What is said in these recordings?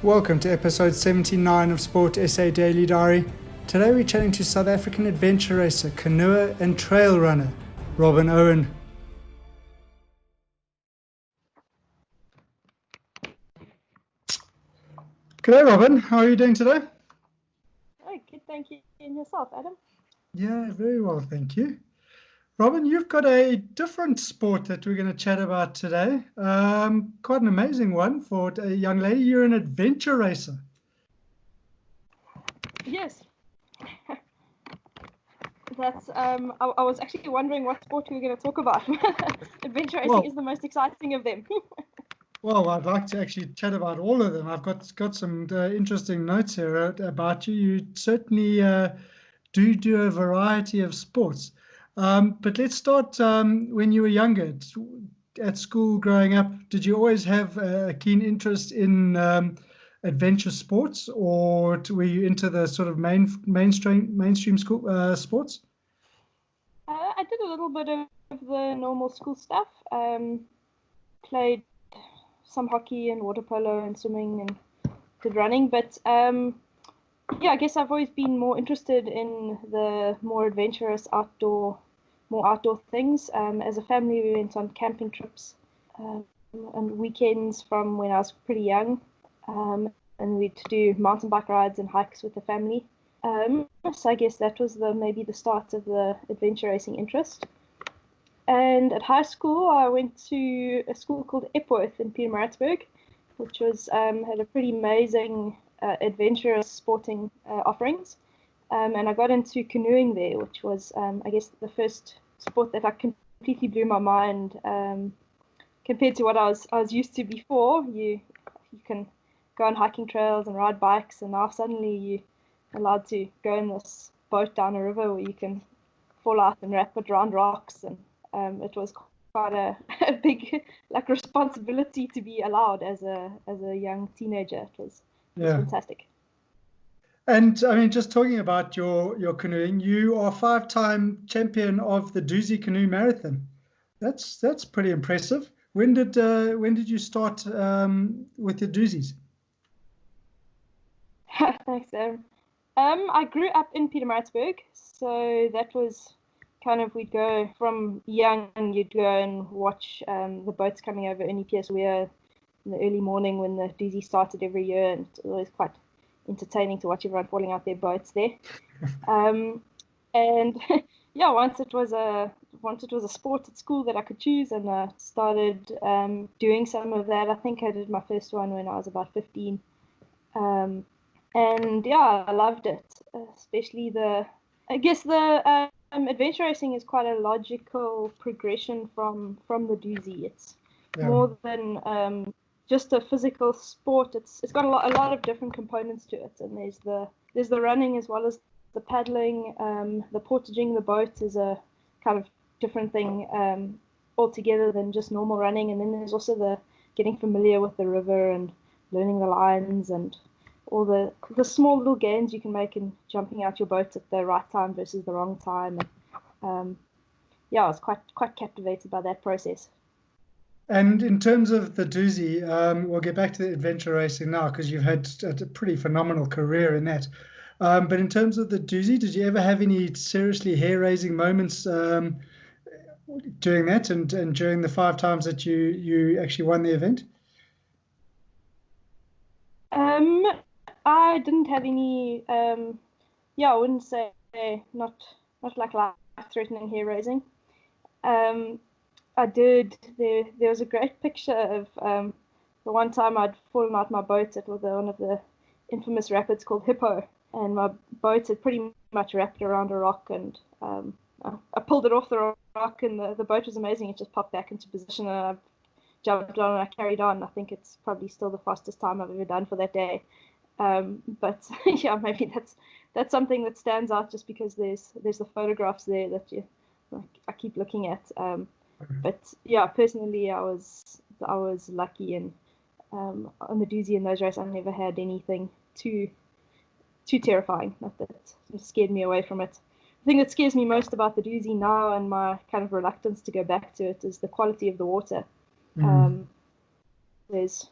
Welcome to episode 79 of Sport SA Daily Diary. Today we're chatting to South African adventure racer, canoeer and trail runner, Robyn Owen. G'day Robyn, how are you doing today? Oh, good, thank you. And yourself, Adam? Yeah, very well, thank you. Robyn, you've got a different sport that we're going to chat about today. Quite an amazing one for a young lady. You're an adventure racer. Yes. That's I was actually wondering what sport we were going to talk about. Adventure racing is the most exciting of them. Well, I'd like to actually chat about all of them. I've got some interesting notes here about you. You certainly do a variety of sports. But let's start when you were younger. At school, growing up, did you always have a keen interest in adventure sports, or were you into the sort of mainstream school sports? I did a little bit of the normal school stuff. Played some hockey and water polo and swimming and did running. But I guess I've always been more interested in the more adventurous outdoor things. As a family, we went on camping trips on weekends from when I was pretty young, and we'd do mountain bike rides and hikes with the family. So I guess that was maybe the start of the adventure racing interest. And at high school, I went to a school called Epworth in Pietermaritzburg, which was had a pretty amazing adventurous sporting offerings. And I got into canoeing there, which was, I guess, the first sport that completely blew my mind compared to what I was used to before. You can go on hiking trails and ride bikes, and now suddenly you're allowed to go in this boat down a river where you can fall out and rapid around rocks, and it was quite a big responsibility to be allowed as a young teenager. It was fantastic. And I mean, just talking about your canoeing, you are 5-time champion of the Comrades Marathon. That's pretty impressive. When did you start with the Comrades? Thanks, Aaron. I grew up in Pietermaritzburg, so that was kind of, we'd go from young, and you'd go and watch the boats coming over NEPS Weir in the early morning when the Comrades started every year, and it was always quite entertaining to watch everyone falling out their boats there. And once it was a sport at school that I could choose, and I started doing some of that. I think I did my first one when I was about 15. I loved it, especially the adventure racing is quite a logical progression from the doozy. It's more than just a physical sport. It's got a lot of different components to it, and there's the running as well as the paddling. The portaging the boat is a kind of different thing altogether than just normal running. And then there's also the getting familiar with the river and learning the lines and all the small little gains you can make in jumping out your boat at the right time versus the wrong time. And I was quite captivated by that process. And in terms of the doozy, we'll get back to the adventure racing now because you've had a pretty phenomenal career in that. But in terms of the doozy, did you ever have any seriously hair-raising moments doing that and during the 5 times that you actually won the event? I didn't have any. I wouldn't say not like life-threatening hair-raising. I did. There was a great picture of the one time I'd fallen out my boat at one of the infamous rapids called Hippo, and my boat had pretty much wrapped around a rock, and I pulled it off the rock, and the boat was amazing. It just popped back into position, and I jumped on and I carried on. I think it's probably still the fastest time I've ever done for that day. But maybe that's something that stands out just because there's the photographs there that I keep looking at. But personally, I was lucky, and on the doozy in those races, I never had anything too terrifying. Not that it scared me away from it. The thing that scares me most about the doozy now, and my kind of reluctance to go back to it, is the quality of the water. There's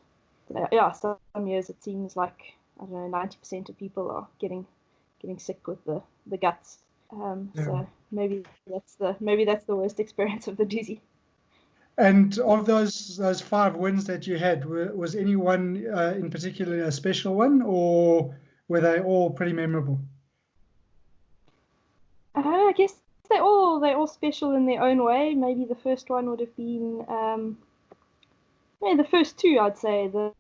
yeah, some years it seems like, I don't know, 90% of people are getting sick with the guts. So maybe that's the worst experience of the doozy. And of those 5 wins that you had, was any one in particular a special one, or were they all pretty memorable? I guess they're all special in their own way. Maybe the first one would have been, maybe the first two, I'd say. The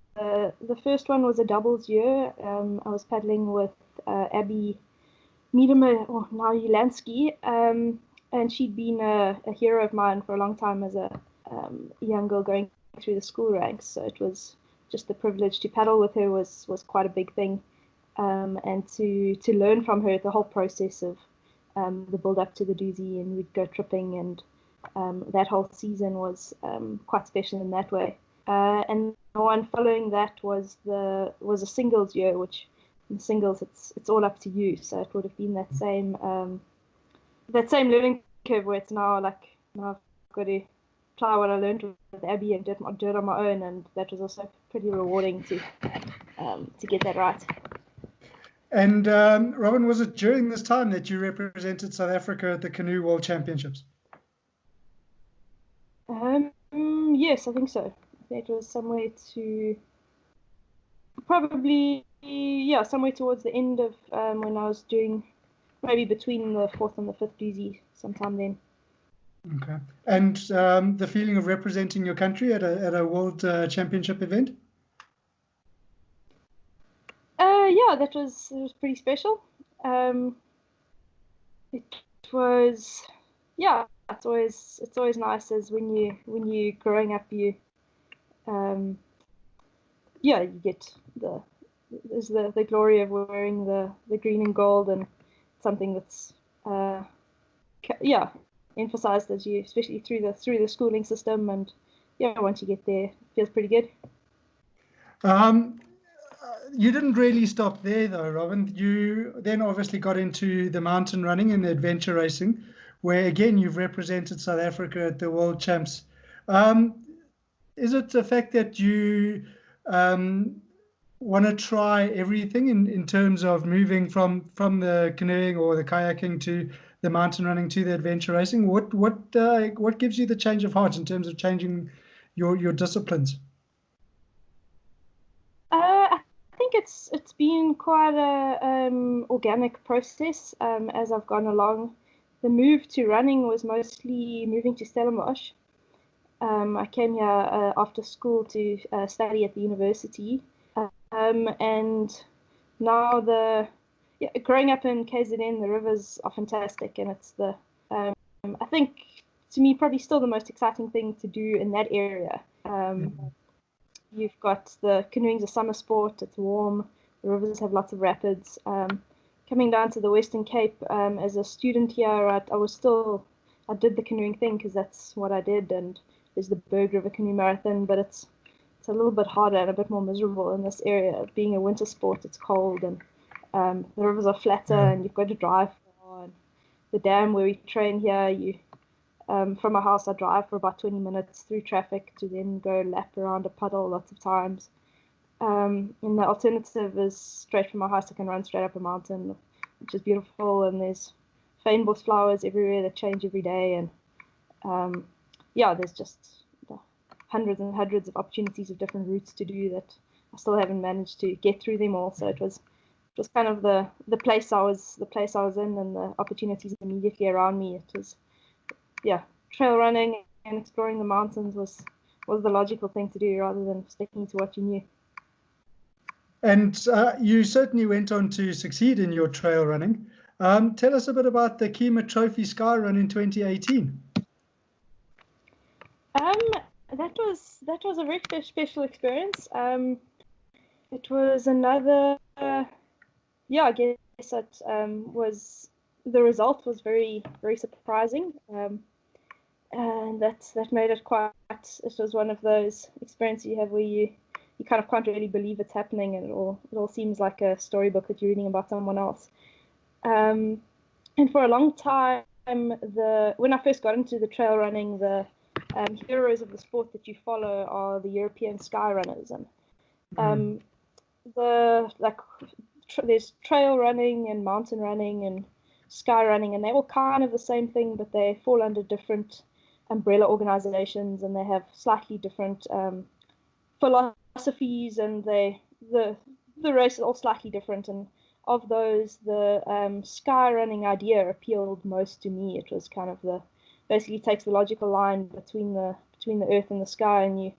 first one was a doubles year. I was paddling with Abby Miedema, or now Ulansky, and she'd been a hero of mine for a long time as a young girl going through the school ranks. So it was just the privilege to paddle with her was quite a big thing, and to learn from her the whole process of the build up to the doozy, and we'd go tripping, and that whole season was quite special in that way. And the one following that was a singles year, which in singles it's all up to you. So it would have been that same learning curve where it's now I've got to try what I learned with Abby and do it on my own, and that was also pretty rewarding to get that right. And Robyn, was it during this time that you represented South Africa at the Canoe World Championships? Yes, I think so. It was somewhere somewhere towards the end of when I was doing, maybe between the 4th and the 5th doozy, sometime then. Okay. And the feeling of representing your country at a World Championship event? Yeah, it was pretty special. It was, yeah, it's always nice as when you growing up, you get the glory of wearing the green and gold, and something that's emphasized as you, especially through the schooling system, and once you get there, it feels pretty good. You didn't really stop there though, Robyn. You then obviously got into the mountain running and the adventure racing, where again you've represented South Africa at the World Champs. Is it the fact that you want to try everything in terms of moving from the canoeing or the kayaking to the mountain running to the adventure racing? What gives you the change of heart in terms of changing your disciplines? I think it's been quite a organic process as I've gone along. The move to running was mostly moving to Stellenbosch. I came here after school to study at the university, and now growing up in KZN, the rivers are fantastic, and it's I think to me probably still the most exciting thing to do in that area. You've got the canoeing's a summer sport. It's warm. The rivers have lots of rapids. Coming down to the Western Cape as a student here, I did the canoeing thing because that's what I did. And there's the Berg River Canoe Marathon, but it's a little bit harder and a bit more miserable in this area. Being a winter sport, it's cold, and the rivers are flatter, and you've got to drive far. And the dam where we train here, from my house, I drive for about 20 minutes through traffic to then go lap around a puddle lots of times. And the alternative is straight from my house. I can run straight up a mountain, which is beautiful. And there's fynbos flowers everywhere that change every day. And there's just hundreds and hundreds of opportunities of different routes to do that I still haven't managed to get through them all. So it was kind of the place I was in, and the opportunities immediately around me. It was trail running and exploring the mountains was the logical thing to do rather than sticking to what you knew. And you certainly went on to succeed in your trail running. Tell us a bit about the Kima Trophy Sky Run in 2018. That was a very special experience. It was another I guess it was, the result was very, very surprising. And that made it it was one of those experiences you have where you kind of can't really believe it's happening, and it all seems like a storybook that you're reading about someone else. And for a long time, when I first got into the trail running, the heroes of the sport that you follow are the European sky runners, and There's trail running and mountain running and sky running, and they're all kind of the same thing, but they fall under different umbrella organizations, and they have slightly different philosophies, and the race is all slightly different. And of those, the sky running idea appealed most to me. It was kind of basically takes the logical line between the earth and the sky, and you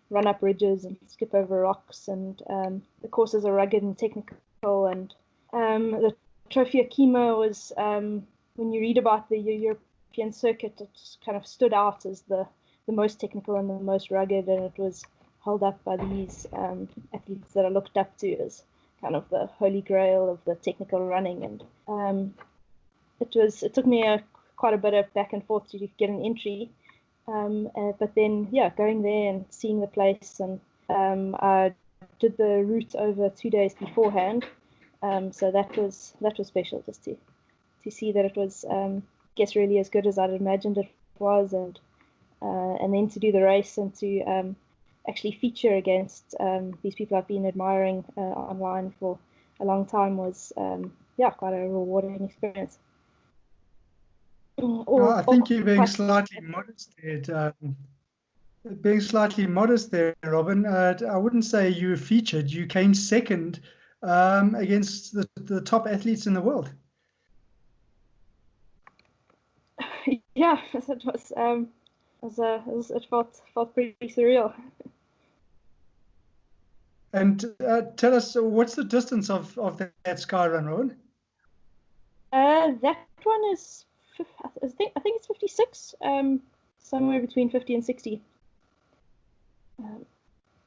run up ridges and skip over rocks, and the courses are rugged and technical. And the Trofeo Kima was, when you read about the European circuit, it kind of stood out as the most technical and the most rugged, and it was held up by these athletes that I looked up to as kind of the holy grail of the technical running. And it took me quite a bit of back and forth to get an entry, but then going there and seeing the place, and I did the route over 2 days beforehand, so that was special, just to see that it was guess really as good as I'd imagined it was, and then to do the race and to actually feature against these people I've been admiring online for a long time was quite a rewarding experience. I think you're being slightly modest there. Robyn. I wouldn't say you were featured. You came second against the top athletes in the world. Yeah, it was. It felt pretty surreal. And tell us, what's the distance of that sky run, Robyn? That one is, I think it's 56. Somewhere between 50 and 60.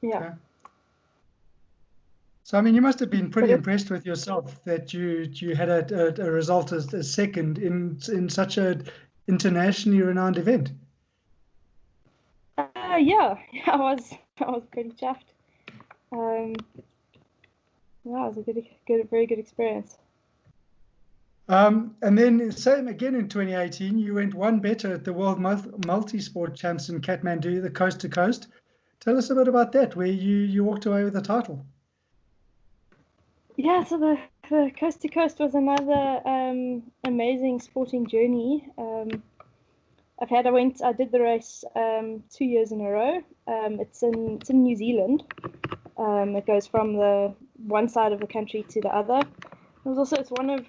Okay. So, I mean, you must have been pretty impressed with yourself that you had a result as second in such an internationally renowned event. Yeah, I was pretty chuffed. It was a very good experience. And then same again in 2018, you went one better at the World Multisport Champs in Kathmandu, the coast to coast. Tell us a bit about that, where you walked away with the title. Yeah, so the coast to coast was another amazing sporting journey. I did the race 2 years in a row. It's in New Zealand. It goes from the one side of the country to the other. It's one of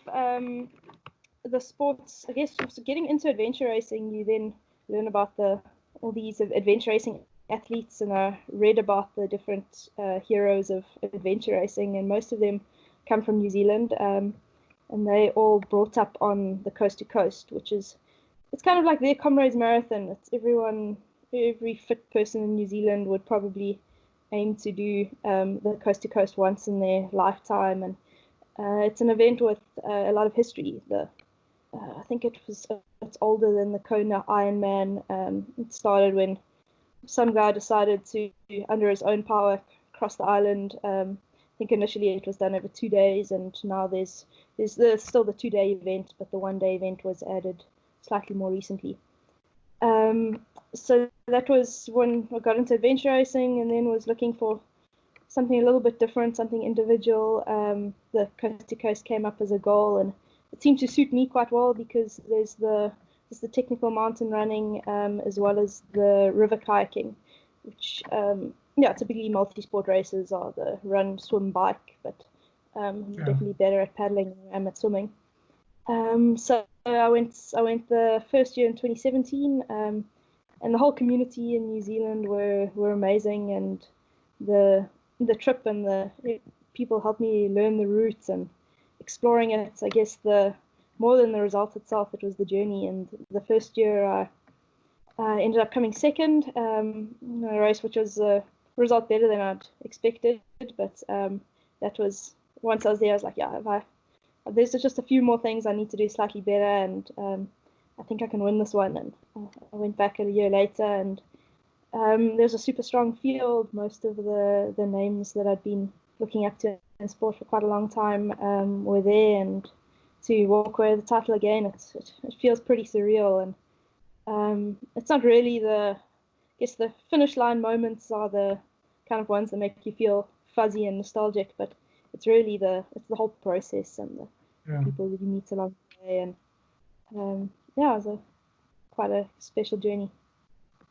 the sports, I guess, getting into adventure racing. You then learn about all these adventure racing athletes, and I read about the different heroes of adventure racing, and most of them come from New Zealand, and they all brought up on the coast to coast, it's kind of like their Comrades Marathon. It's every fit person in New Zealand would probably aim to do the coast to coast once in their lifetime, and it's an event with a lot of history. I think it's older than the Kona Ironman. It started when some guy decided to, under his own power, cross the island. I think initially it was done over 2 days, and now there's still the 2-day event, but the 1-day event was added slightly more recently. So that was when I got into adventure racing, and then was looking for something a little bit different, something individual. The coast to coast came up as a goal, and it seemed to suit me quite well because there's the technical mountain running as well as the river kayaking, which typically multi-sport races are the run, swim, bike, but I'm definitely better at paddling than I am at swimming. So I went the first year in 2017, and the whole community in New Zealand were amazing, and the trip and the people helped me learn the routes and exploring it. I guess more than the result itself, it was the journey. And the first year I ended up coming second, in a race which was a result better than I'd expected, but that was, once I was there, I was like, there's just a few more things I need to do slightly better, and I think I can win this one. And I went back a year later, and there's a super strong field. Most of the names that I'd been looking up to in sport for quite a long time were there, and to walk away with the title again, it feels pretty surreal. And it's not really the finish line moments are the kind of ones that make you feel fuzzy and nostalgic, but it's really the whole process and the Yeah. people that you meet along the way, and yeah, it was quite a special journey.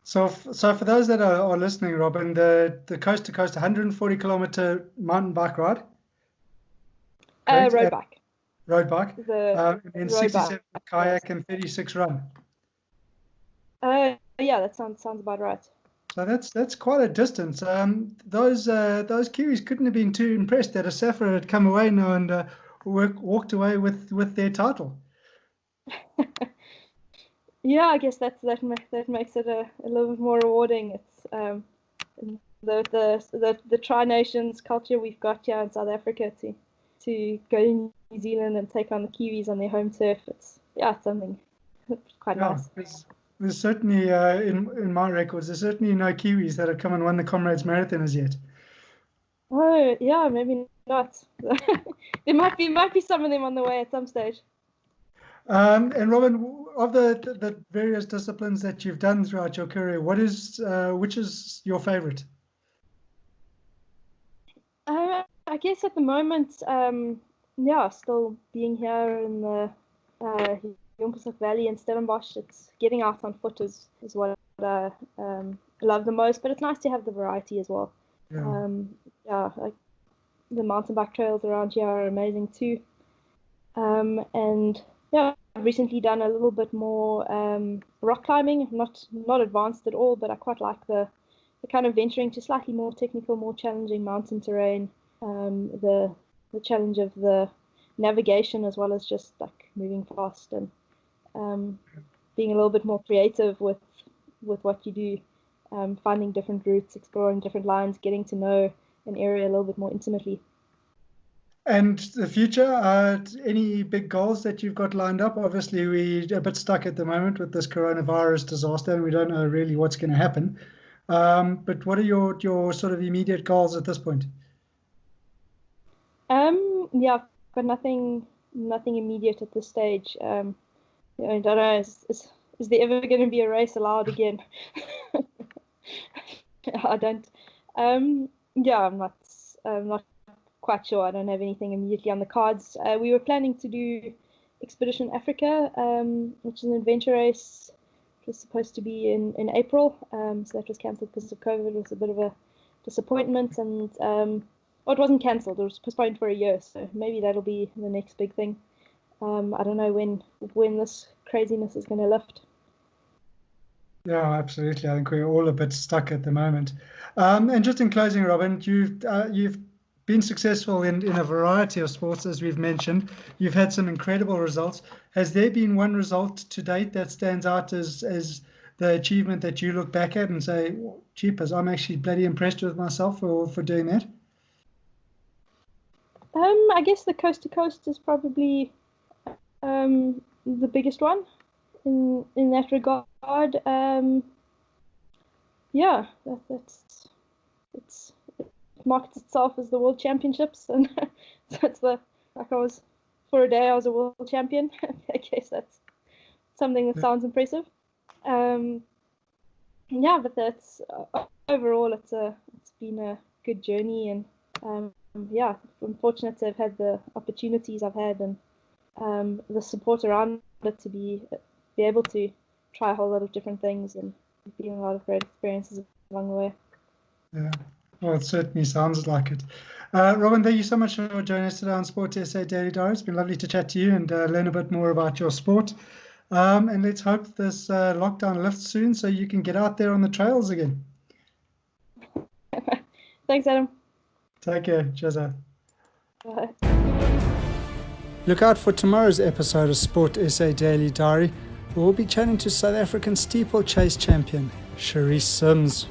So for those that are listening, Robyn, the coast to coast 140 kilometer mountain bike ride, Road bike. road bike, and road 67 bike, kayak yes. and 36 run. Yeah, that sounds about right. So that's quite a distance. Those Kiwis couldn't have been too impressed that a Safra had come away now and walked away with their title. Yeah, I guess that makes it a little bit more rewarding. It's the Tri-Nations culture we've got here in South Africa to go to New Zealand and take on the Kiwis on their home turf. It's something quite nice. There's certainly in my records, there's certainly no Kiwis that have come and won the Comrades Marathon as yet. Oh yeah, maybe not. There might be some of them on the way at some stage. And Robyn, of the various disciplines that you've done throughout your career, which is your favorite? I guess at the moment, still being here in the Jonkershoek Valley in Stellenbosch, it's getting out on foot is what I love the most, but it's nice to have the variety as well. Yeah. Like the mountain bike trails around here are amazing too. And yeah, I've recently done a little bit more rock climbing, not advanced at all, but I quite like the kind of venturing to slightly more technical, more challenging mountain terrain, the challenge of the navigation as well as just like moving fast and being a little bit more creative with what you do, finding different routes, exploring different lines, getting to know an area a little bit more intimately. And the future, any big goals that you've got lined up? Obviously, we're a bit stuck at the moment with this coronavirus disaster, and we don't know really what's going to happen. But what are your sort of immediate goals at this point? Yeah, I've got nothing immediate at this stage. I don't know. Is there ever going to be a race allowed again? I don't. Yeah, I'm not quite sure. I don't have anything immediately on the cards. We were planning to do Expedition Africa, which is an adventure race. It was supposed to be in April, so that was cancelled because of COVID. It was a bit of a disappointment, and it wasn't cancelled. It was postponed for a year, so maybe that'll be the next big thing. I don't know when this craziness is going to lift. Yeah, absolutely. I think we're all a bit stuck at the moment. And just in closing, Robyn, you've been successful in a variety of sports, as we've mentioned. You've had some incredible results. Has there been one result to date that stands out as the achievement that you look back at and say, jeepers, I'm actually bloody impressed with myself for doing that? I guess the coast to coast is probably the biggest one in that regard. Yeah, it markets itself as the World Championships, and so for a day I was a world champion. I guess that's something that sounds impressive. Yeah, but that's overall it's been a good journey, and yeah, I'm fortunate to have had the opportunities I've had and the support around it to be able to try a whole lot of different things, and been a lot of great experiences along the way. Yeah, well, it certainly sounds like it. Robyn, thank you so much for joining us today on Sport SA Daily Diary. It's been lovely to chat to you and learn a bit more about your sport. And let's hope this lockdown lifts soon so you can get out there on the trails again. Thanks, Adam. Take care. Cheers out. Bye. Look out for tomorrow's episode of Sport SA Daily Diary. We'll be chatting to South African steeplechase champion CHERISE Sims.